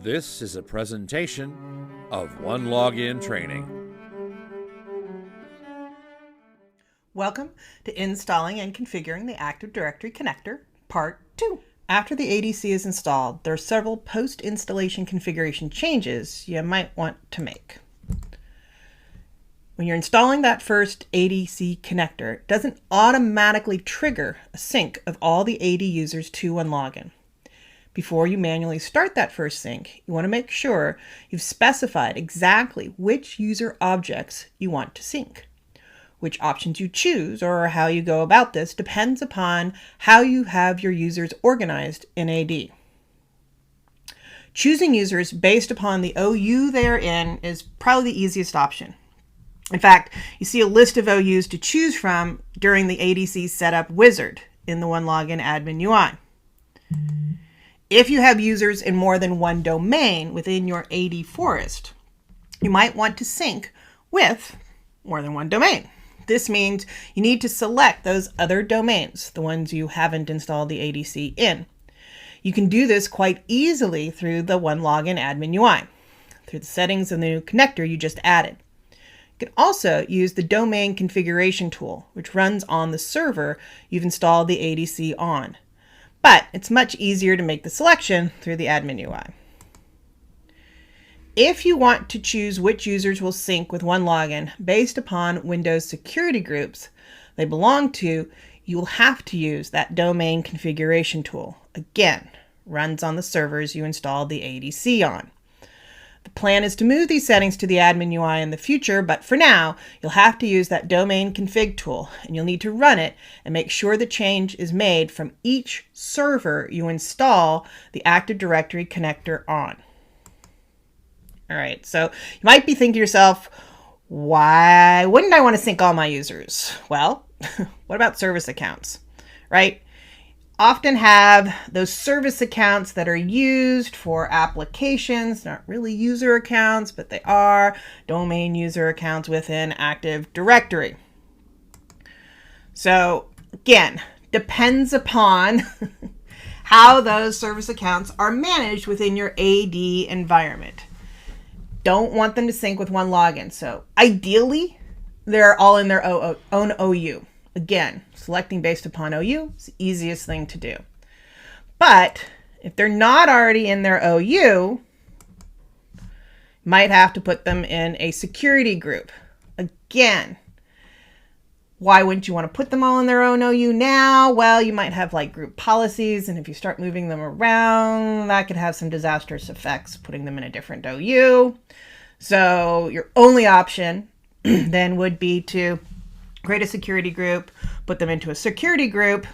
This is a presentation of OneLogin training. Welcome to installing and configuring the Active Directory connector, Part 2. After the ADC is installed, there are several post-installation configuration changes you might want to make. When you're installing that first ADC connector, it doesn't automatically trigger a sync of all the AD users to OneLogin. Before you manually start that first sync, you want to make sure you've specified exactly which user objects you want to sync. Which options you choose or how you go about this depends upon how you have your users organized in AD. Choosing users based upon the OU they are in is probably the easiest option. In fact, you see a list of OUs to choose from during the ADC setup wizard in the OneLogin admin UI. If you have users in more than one domain within your AD forest, you might want to sync with more than one domain. This means you need to select those other domains, the ones you haven't installed the ADC in. You can do this quite easily through the OneLogin admin UI, through the settings of the new connector you just added. You can also use the domain configuration tool, which runs on the server you've installed the ADC on. But it's much easier to make the selection through the admin UI. If you want to choose which users will sync with OneLogin based upon Windows security groups they belong to, you will have to use that domain configuration tool. Again, runs on the servers you installed the ADC on. The plan is to move these settings to the admin UI in the future, but for now, you'll have to use that domain config tool, and you'll need to run it and make sure the change is made from each server you install the Active Directory connector on. All right, so you might be thinking to yourself, why wouldn't I want to sync all my users? Well, what about service accounts, right? Often have those service accounts that are used for applications, not really user accounts, but they are domain user accounts within Active Directory. So again, depends upon how those service accounts are managed within your AD environment. Don't want them to sync with OneLogin. So ideally, they're all in their own OU. Again, selecting based upon OU is the easiest thing to do. But if they're not already in their OU, you might have to put them in a security group. Again, why wouldn't you want to put them all in their own OU now? Well, you might have like group policies, and if you start moving them around, that could have some disastrous effects, putting them in a different OU. So your only option then would be to create a security group, put them into a security group,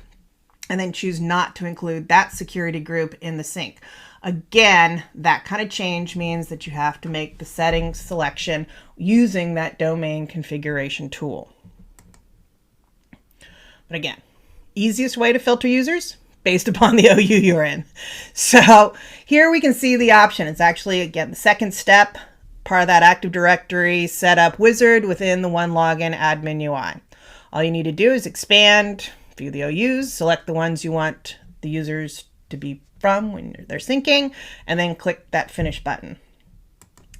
and then choose not to include that security group in the sync. Again, that kind of change means that you have to make the settings selection using that domain configuration tool. But again, easiest way to filter users based upon the OU you're in. So here we can see the option. It's actually, again, the second step, part of that Active Directory setup wizard within the OneLogin admin UI. All you need to do is expand, view the OUs, select the ones you want the users to be from when they're syncing, and then click that Finish button.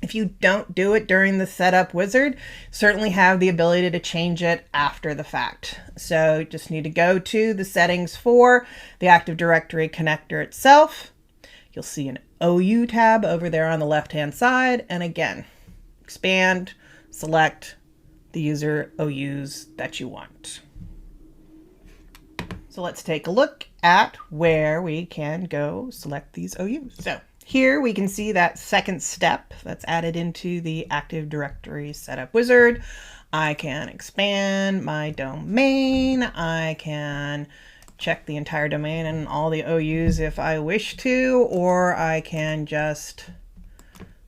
If you don't do it during the setup wizard, certainly have the ability to change it after the fact. So you just need to go to the settings for the Active Directory connector itself. You'll see an OU tab over there on the left-hand side. And again, expand, select the user OUs that you want. So let's take a look at where we can go select these OUs. So here we can see that second step that's added into the Active Directory setup wizard. I can expand my domain. I can check the entire domain and all the OUs if I wish to, or I can just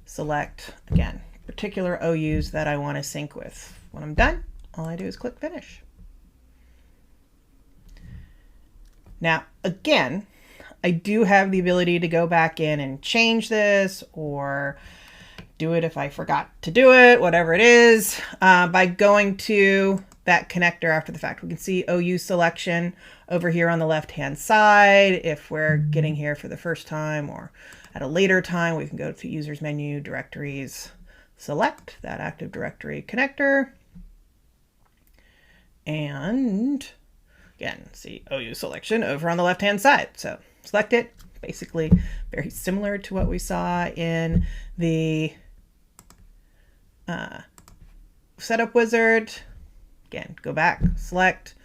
select, again, particular OUs that I want to sync with. When I'm done, all I do is click Finish. Now, again, I do have the ability to go back in and change this or do it if I forgot to do it, whatever it is, by going to that connector after the fact. We can see OU selection over here on the left-hand side if we're getting here for the first time or At a later time, we can go to users menu, directories, select that Active Directory connector, and again, see OU selection over on the left-hand side. So select it, basically very similar to what we saw in the setup wizard. Again, go back, select,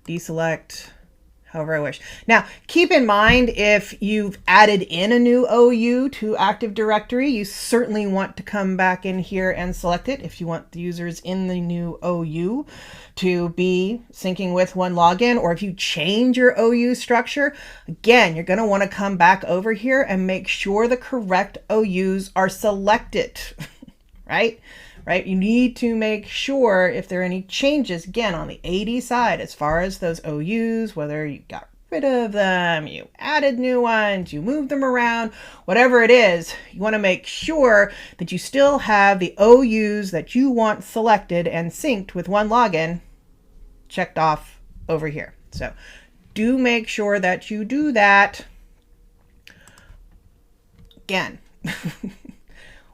deselect, however I wish. Now, keep in mind, if you've added in a new OU to Active Directory, you certainly want to come back in here and select it if you want the users in the new OU to be syncing with OneLogin, or if you change your OU structure, again, you're going to want to come back over here and make sure the correct OUs are selected, right? Right? You need to make sure if there are any changes, again, on the AD side, as far as those OUs, whether you got rid of them, you added new ones, you moved them around, whatever it is, you want to make sure that you still have the OUs that you want selected and synced with OneLogin checked off over here. So do make sure that you do that. Again,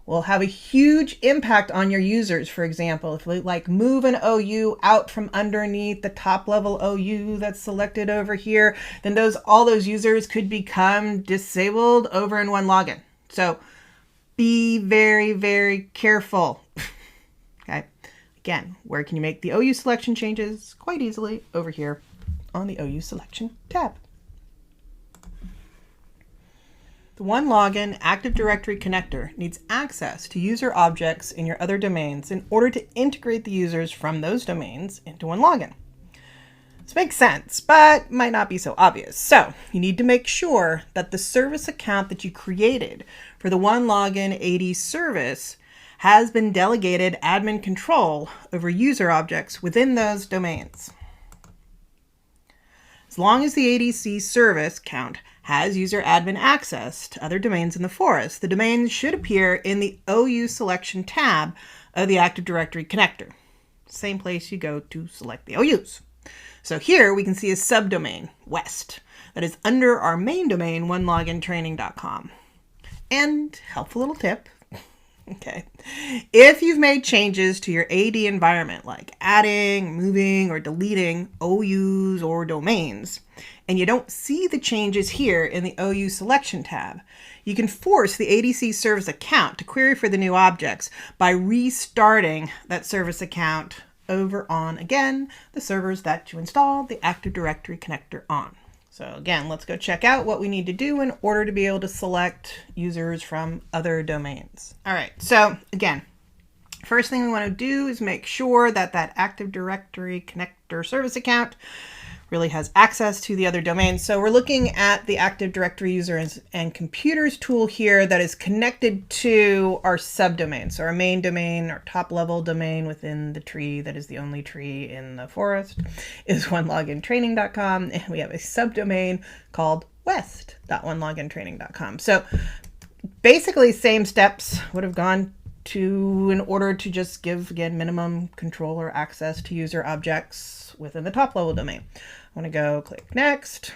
will have a huge impact on your users. For example, if we like move an OU out from underneath the top level OU that's selected over here, then all those users could become disabled over in OneLogin. So be very, very careful. Okay. Again, where can you make the OU selection changes? Quite easily over here on the OU selection tab. The OneLogin Active Directory connector needs access to user objects in your other domains in order to integrate the users from those domains into OneLogin. This makes sense, but might not be so obvious. So you need to make sure that the service account that you created for the OneLogin AD service has been delegated admin control over user objects within those domains. As long as the ADC service account has user admin access to other domains in the forest, the domains should appear in the OU selection tab of the Active Directory connector. Same place you go to select the OUs. So here we can see a subdomain, West, that is under our main domain, OneLoginTraining.com. And helpful little tip. Okay. If you've made changes to your AD environment, like adding, moving, or deleting OUs or domains, and you don't see the changes here in the OU selection tab, you can force the ADC service account to query for the new objects by restarting that service account over on, again, the servers that you installed the Active Directory connector on. So again, let's go check out what we need to do in order to be able to select users from other domains. All right, so again, first thing we want to do is make sure that that Active Directory connector service account really has access to the other domains. So we're looking at the Active Directory users and computers tool here that is connected to our subdomain. So our main domain, our top level domain within the tree that is the only tree in the forest is OneLoginTraining.com. And we have a subdomain called west.onelogintraining.com. So basically same steps would have gone to in order to just give, again, minimum control or access to user objects within the top level domain. I want to go click next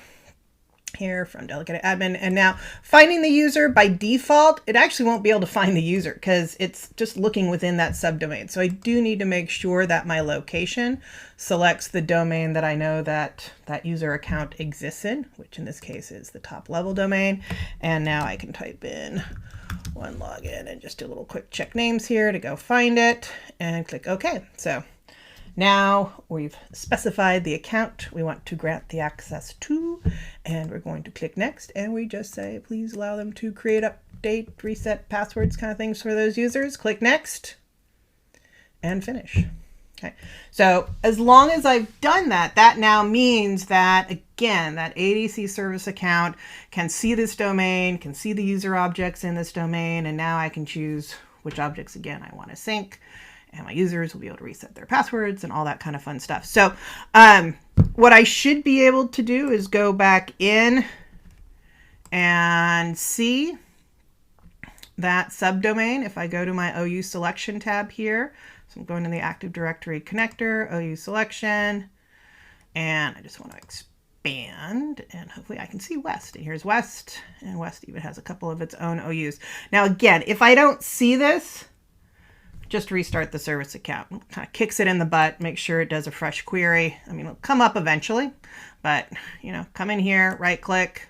here from delegate admin. And now finding the user by default, it actually won't be able to find the user because it's just looking within that subdomain. So I do need to make sure that my location selects the domain that I know that that user account exists in, which in this case is the top level domain. And now I can type in OneLogin and just do a little quick check names here to go find it and click OK. So now we've specified the account we want to grant the access to, and we're going to click next, and we just say, please allow them to create, update, reset passwords kind of things for those users. Click next and finish. Okay, so as long as I've done that, that now means that, again, that ADC service account can see this domain, can see the user objects in this domain, and now I can choose which objects, again, I want to sync. And my users will be able to reset their passwords and all that kind of fun stuff. So what I should be able to do is go back in and see that subdomain. If I go to my OU selection tab here, so I'm going to the Active Directory connector, OU selection, and I just want to expand, and hopefully I can see West. And here's West, and West even has a couple of its own OUs. Now again, if I don't see this, just restart the service account. Kind of kicks it in the butt, make sure it does a fresh query. I mean, it'll come up eventually, but come in here, right click,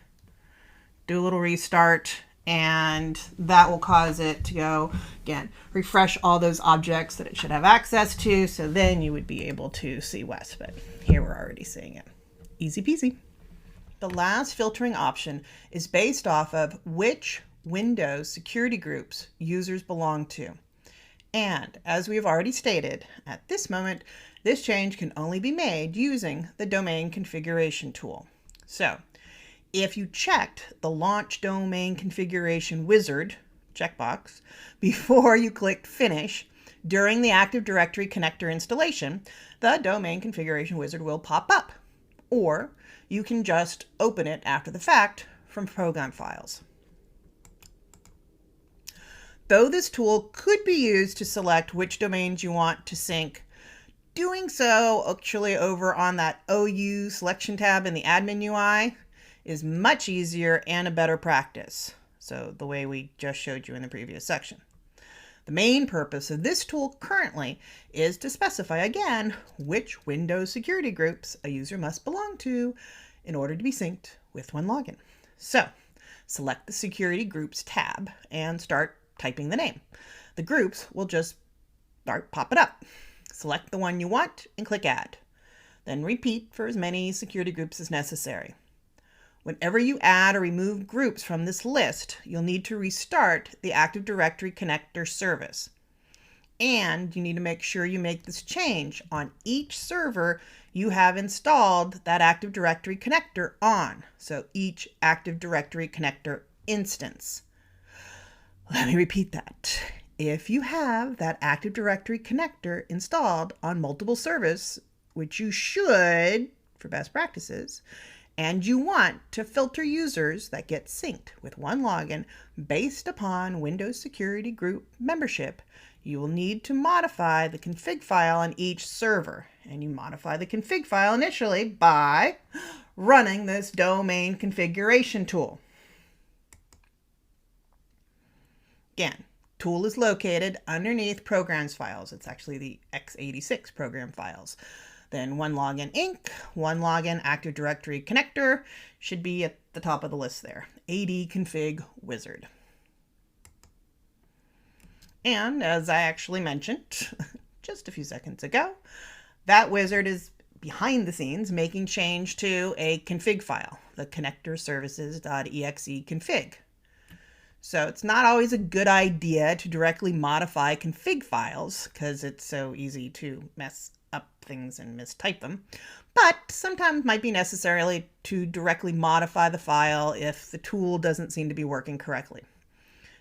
do a little restart, and that will cause it to go, again, refresh all those objects that it should have access to, so then you would be able to see West, but here we're already seeing it. Easy peasy. The last filtering option is based off of which Windows security groups users belong to. And as we have already stated, at this moment, this change can only be made using the domain configuration tool. So if you checked the Launch Domain Configuration Wizard checkbox before you clicked Finish during the Active Directory connector installation, the Domain Configuration Wizard will pop up. Or you can just open it after the fact from Program Files. Though this tool could be used to select which domains you want to sync, doing so actually over on that OU selection tab in the admin UI is much easier and a better practice. So the way we just showed you in the previous section. The main purpose of this tool currently is to specify again which Windows security groups a user must belong to in order to be synced with OneLogin. So select the Security Groups tab and start typing the name. The groups will just start popping up. Select the one you want and click Add. Then repeat for as many security groups as necessary. Whenever you add or remove groups from this list, you'll need to restart the Active Directory connector service. And you need to make sure you make this change on each server you have installed that Active Directory connector on. So each Active Directory connector instance. Let me repeat that. If you have that Active Directory connector installed on multiple servers, which you should for best practices, and you want to filter users that get synced with OneLogin based upon Windows Security Group membership, you will need to modify the config file on each server. And you modify the config file initially by running this domain configuration tool. Again, tool is located underneath Programs Files. It's actually the x86 program files. Then OneLogin Inc., OneLogin Active Directory Connector should be at the top of the list there. AD Config Wizard. And as I actually mentioned just a few seconds ago, that wizard is behind the scenes making change to a config file, the connector services.exe.config. So it's not always a good idea to directly modify config files because it's so easy to mess up things and mistype them. But sometimes it might be necessary to directly modify the file if the tool doesn't seem to be working correctly.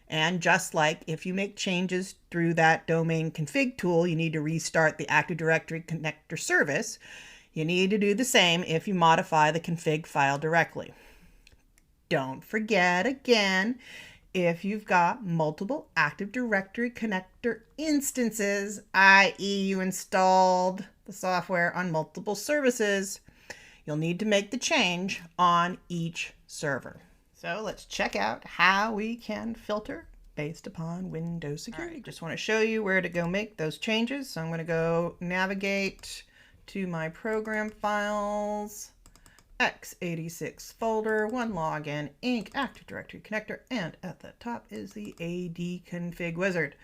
And just like if you make changes through that domain config tool, you need to restart the Active Directory connector service. You need to do the same if you modify the config file directly. Don't forget again, if you've got multiple Active Directory connector instances, i.e. you installed the software on multiple services, you'll need to make the change on each server. So let's check out how we can filter based upon Windows security. Just want to show you where to go make those changes. So I'm going to go navigate to my program files, x86 folder, OneLogin, Inc., Active Directory Connector, and at the top is the AD Config Wizard.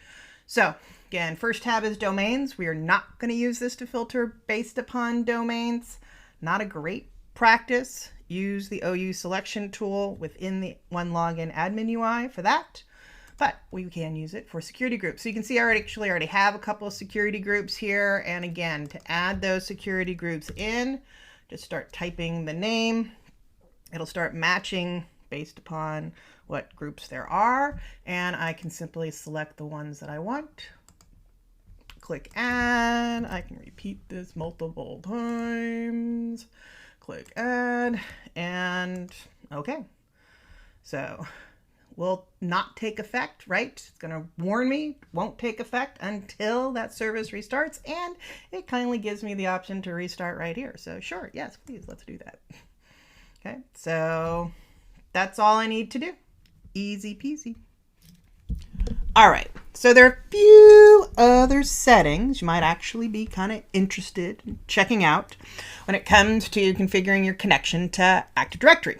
So again, first tab is domains. We are not going to use this to filter based upon domains. Not a great practice. Use the OU selection tool within the OneLogin admin UI for that. But we can use it for security groups. So you can see I already have a couple of security groups here. And again, to add those security groups in, just start typing the name. It'll start matching based upon what groups there are. And I can simply select the ones that I want. Click Add. I can repeat this multiple times. Click Add. And okay. So will not take effect, right? It's going to warn me, won't take effect until that service restarts, and it kindly gives me the option to restart right here. So sure, yes, please, let's do that. Okay, so that's all I need to do. Easy peasy. All right, so there are a few other settings you might actually be kind of interested in checking out when it comes to configuring your connection to Active Directory.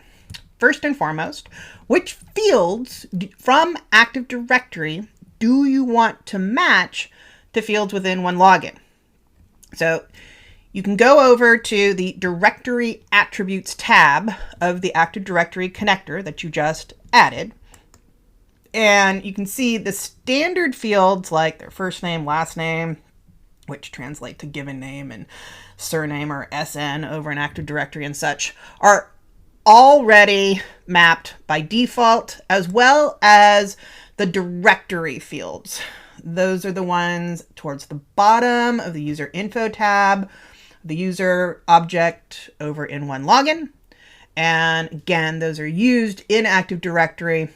First and foremost, which fields from Active Directory do you want to match to fields within OneLogin? So you can go over to the Directory Attributes tab of the Active Directory connector that you just added. And you can see the standard fields like their first name, last name, which translate to given name, and surname or SN over in Active Directory and such, are already mapped by default, as well as the directory fields. Those are the ones towards the bottom of the user info tab, the user object over in OneLogin. And again, those are used in Active Directory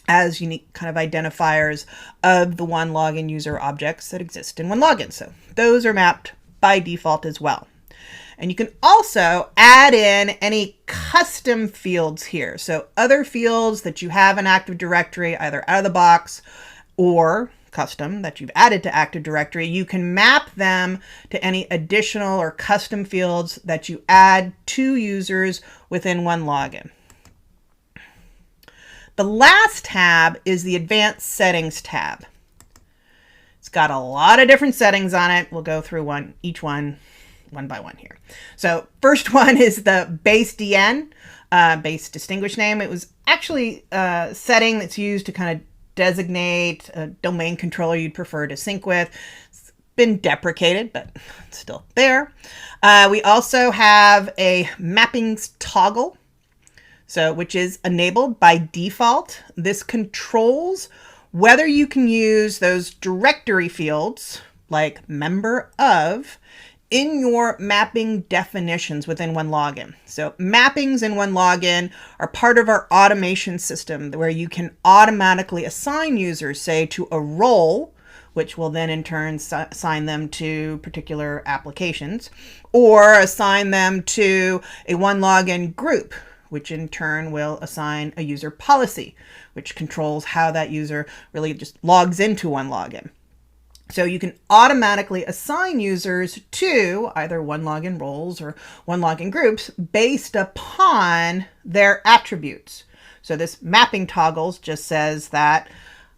as unique kind of identifiers of the OneLogin user objects that exist in OneLogin. So those are mapped by default as well. And you can also add in any custom fields here. So other fields that you have in Active Directory, either out of the box or custom that you've added to Active Directory, you can map them to any additional or custom fields that you add to users within OneLogin. The last tab is the Advanced Settings tab. It's got a lot of different settings on it. We'll go through each one by one here. So first one is the base DN, base distinguished name. It was actually a setting that's used to kind of designate a domain controller you'd prefer to sync with. It's been deprecated, but it's still there. We also have a mappings toggle, which is enabled by default. This controls whether you can use those directory fields like member of in your mapping definitions within OneLogin. So mappings in OneLogin are part of our automation system where you can automatically assign users, say, to a role, which will then in turn assign them to particular applications, or assign them to a OneLogin group, which in turn will assign a user policy, which controls how that user really just logs into OneLogin. So you can automatically assign users to either OneLogin roles or OneLogin groups based upon their attributes. So this mapping toggles just says that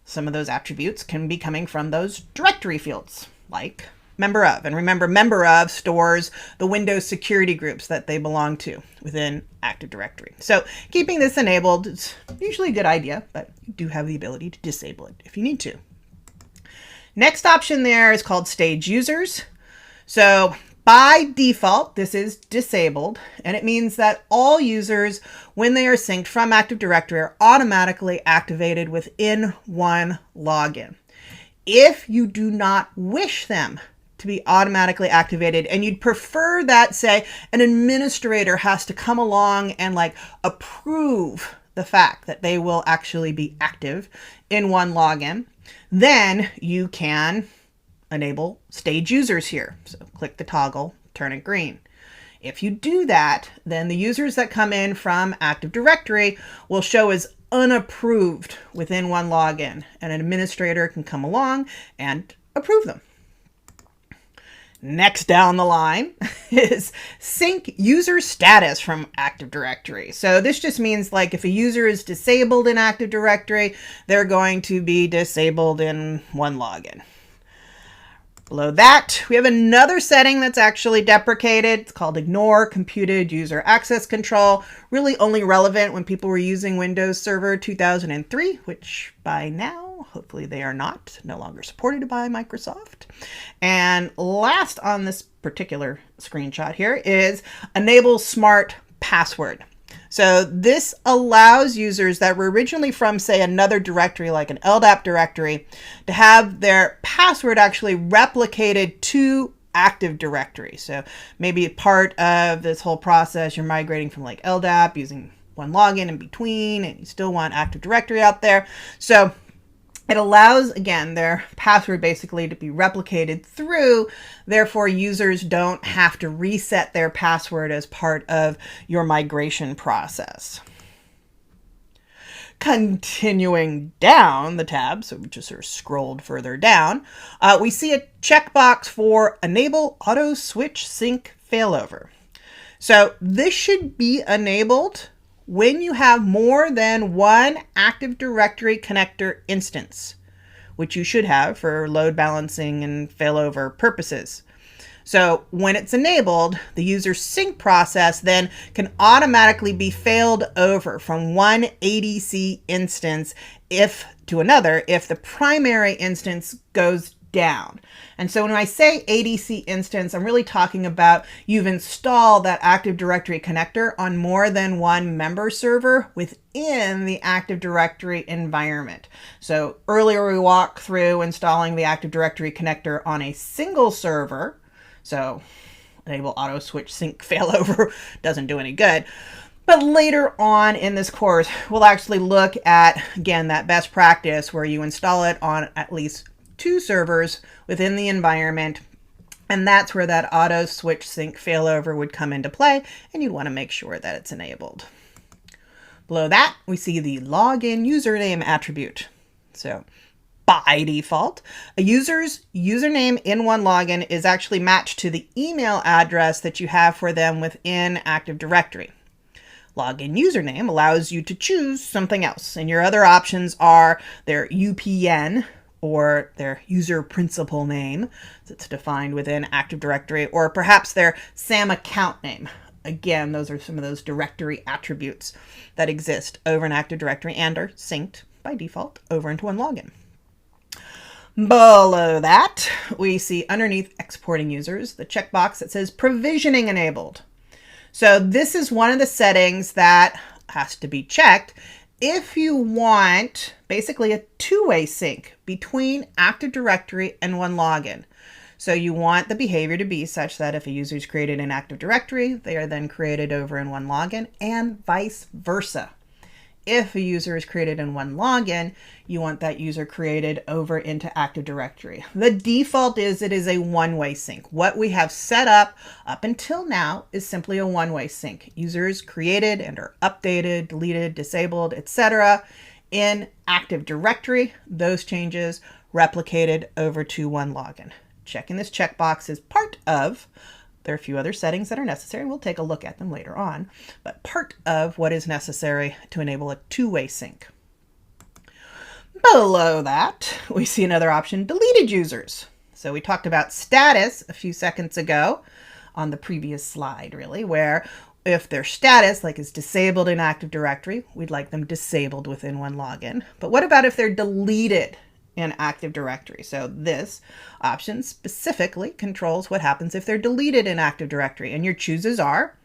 some of those attributes can be coming from those directory fields, like member of. And remember, member of stores the Windows security groups that they belong to within Active Directory. So keeping this enabled is usually a good idea, but you do have the ability to disable it if you need to. Next option there is called Stage Users. So by default, this is disabled, and it means that all users, when they are synced from Active Directory, are automatically activated within OneLogin. If you do not wish them to be automatically activated and you'd prefer that, say, an administrator has to come along and approve the fact that they will actually be active in OneLogin, then you can enable stage users here. So click the toggle, turn it green. If you do that, then the users that come in from Active Directory will show as unapproved within OneLogin, and an administrator can come along and approve them. Next down the line is sync user status from Active Directory. So this just means if a user is disabled in Active Directory, they're going to be disabled in OneLogin. Below that, we have another setting that's actually deprecated. It's called Ignore Computed User Access Control. Really only relevant when people were using Windows Server 2003, which by now, hopefully they are not, no longer supported by Microsoft. And last on this particular screenshot here is Enable Smart Password. So this allows users that were originally from, say, another directory like an LDAP directory to have their password actually replicated to Active Directory. So maybe part of this whole process, you're migrating from LDAP using OneLogin in between, and you still want Active Directory out there. So It allows, again, their password basically to be replicated through, therefore users don't have to reset their password as part of your migration process. Continuing down the tab, so we just sort of scrolled further down, we see a checkbox for Enable Auto Switch Sync Failover. So this should be enabled when you have more than one Active Directory connector instance, which you should have for load balancing and failover purposes. So when it's enabled, the user sync process then can automatically be failed over from one ADC instance to another if the primary instance goes down. And so when I say ADC instance, I'm really talking about you've installed that Active Directory connector on more than one member server within the Active Directory environment. So earlier we walked through installing the Active Directory connector on a single server. So Enable Auto Switch Sync Failover doesn't do any good. But later on in this course, we'll actually look at, again, that best practice where you install it on at least 2 servers within the environment, and that's where that auto switch sync failover would come into play, and you'd want to make sure that it's enabled. Below that, we see the login username attribute. So by default, a user's username in OneLogin is actually matched to the email address that you have for them within Active Directory. Login username allows you to choose something else, and your other options are their UPN, or their user principal name that's defined within Active Directory, or perhaps their SAM account name. Again, those are some of those directory attributes that exist over in Active Directory and are synced by default over into OneLogin. Below that, we see underneath exporting users, the checkbox that says provisioning enabled. So this is one of the settings that has to be checked if you want basically a two-way sync between Active Directory and OneLogin. So you want the behavior to be such that if a user is created in Active Directory, they are then created over in OneLogin, and vice versa. If a user is created in OneLogin, you want that user created over into Active Directory. The default is it is a one-way sync. What we have set up until now is simply a one-way sync. Users created and are updated, deleted, disabled, etc. in Active Directory. Those changes replicated over to OneLogin. Checking this checkbox is part of, there are a few other settings that are necessary. We'll take a look at them later on, but part of what is necessary to enable a two-way sync. Below that, we see another option, deleted users. So we talked about status a few seconds ago on the previous slide, really, where if their status, like, is disabled in Active Directory, we'd like them disabled within OneLogin. But what about if they're deleted in Active Directory? So this option specifically controls what happens if they're deleted in Active Directory, and your choices are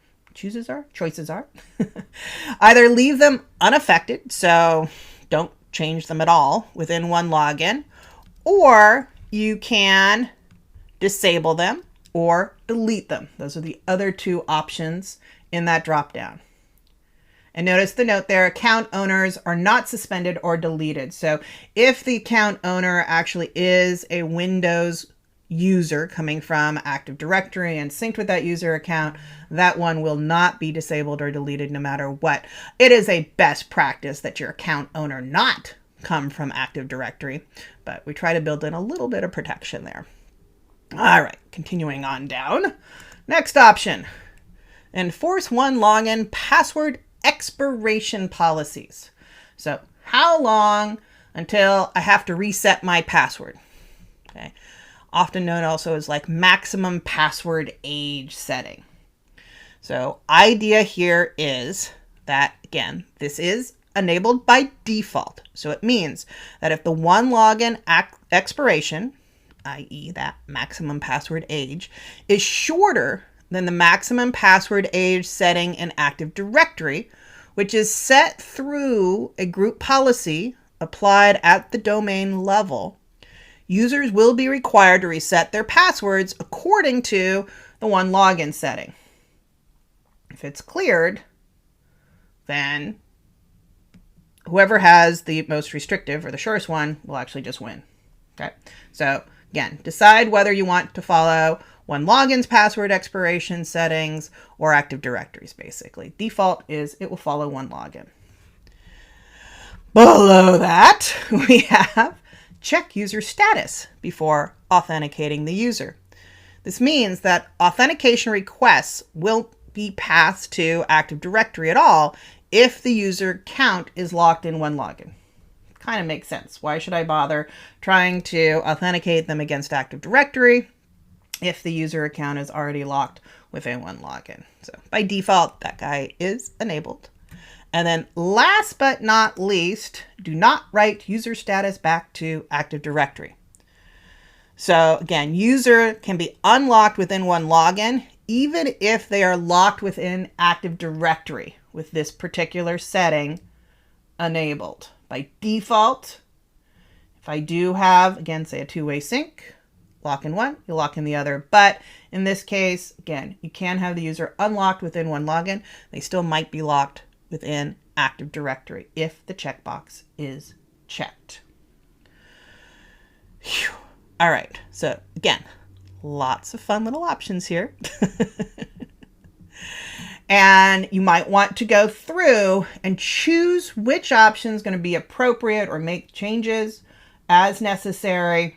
either leave them unaffected, so don't change them at all within OneLogin, or you can disable them or delete them. Those are the other two options in that dropdown. And notice the note there, account owners are not suspended or deleted. So if the account owner actually is a Windows user coming from Active Directory and synced with that user account, that one will not be disabled or deleted no matter what. It is a best practice that your account owner not come from Active Directory, but we try to build in a little bit of protection there. All right, continuing on down. Next option, enforce OneLogin password expiration policies. So how long until I have to reset my password? Okay. Often known also as like maximum password age setting. So idea here is that, again, this is enabled by default. So it means that if the OneLogin expiration, i.e. that maximum password age, is shorter than the maximum password age setting in Active Directory, which is set through a group policy applied at the domain level, users will be required to reset their passwords according to the OneLogin setting. If it's cleared, then whoever has the most restrictive or the shortest one will actually just win. Okay. So again, decide whether you want to follow OneLogin's password expiration settings or Active Directories, basically. Default is it will follow OneLogin. Below that, we have check user status before authenticating the user. This means that authentication requests will be passed to Active Directory at all if the user account is locked in OneLogin. Kind of makes sense. Why should I bother trying to authenticate them against Active Directory if the user account is already locked within OneLogin? So by default, that guy is enabled. And then last but not least, do not write user status back to Active Directory. So again, user can be unlocked within OneLogin, even if they are locked within Active Directory with this particular setting enabled. By default, if I do have, again, say a two-way sync, lock in one, you lock in the other. But in this case, again, you can have the user unlocked within OneLogin. They still might be locked within Active Directory if the checkbox is checked. Whew. All right, so again, lots of fun little options here. And you might want to go through and choose which option is going to be appropriate or make changes as necessary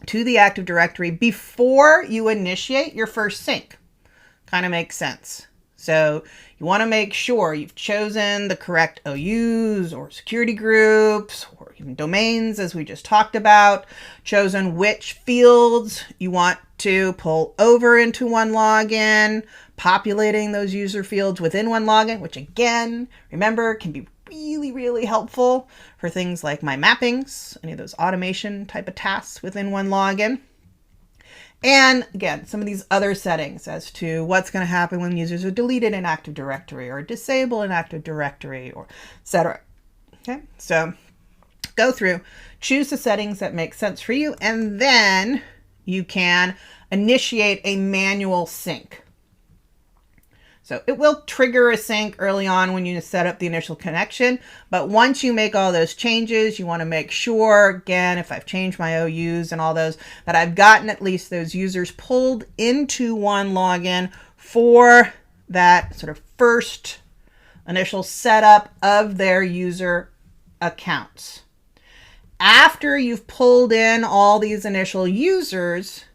to the Active Directory before you initiate your first sync. Kind of makes sense. So you want to make sure you've chosen the correct OUs or security groups or even domains, as we just talked about, chosen which fields you want to pull over into OneLogin, populating those user fields within OneLogin, which again, remember, can be really, really helpful for things like my mappings, any of those automation type of tasks within OneLogin. And again, some of these other settings as to what's going to happen when users are deleted in Active Directory or disabled in Active Directory, or etc. Okay, so go through, choose the settings that make sense for you, and then you can initiate a manual sync. So it will trigger a sync early on when you set up the initial connection, but once you make all those changes, you want to make sure, again, if I've changed my OUs and all those, that I've gotten at least those users pulled into OneLogin for that sort of first initial setup of their user accounts. After you've pulled in all these initial users,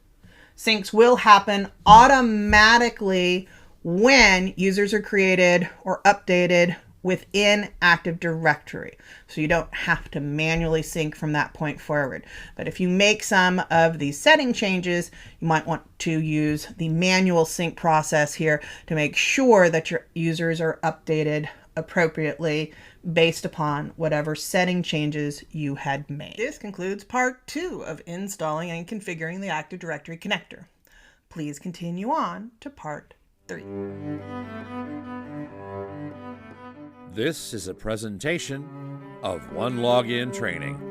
syncs will happen automatically when users are created or updated within Active Directory. So you don't have to manually sync from that point forward. But if you make some of these setting changes, you might want to use the manual sync process here to make sure that your users are updated appropriately based upon whatever setting changes you had made. This concludes part 2 of installing and configuring the Active Directory connector. Please continue on to part 3. This is a presentation of OneLogin training.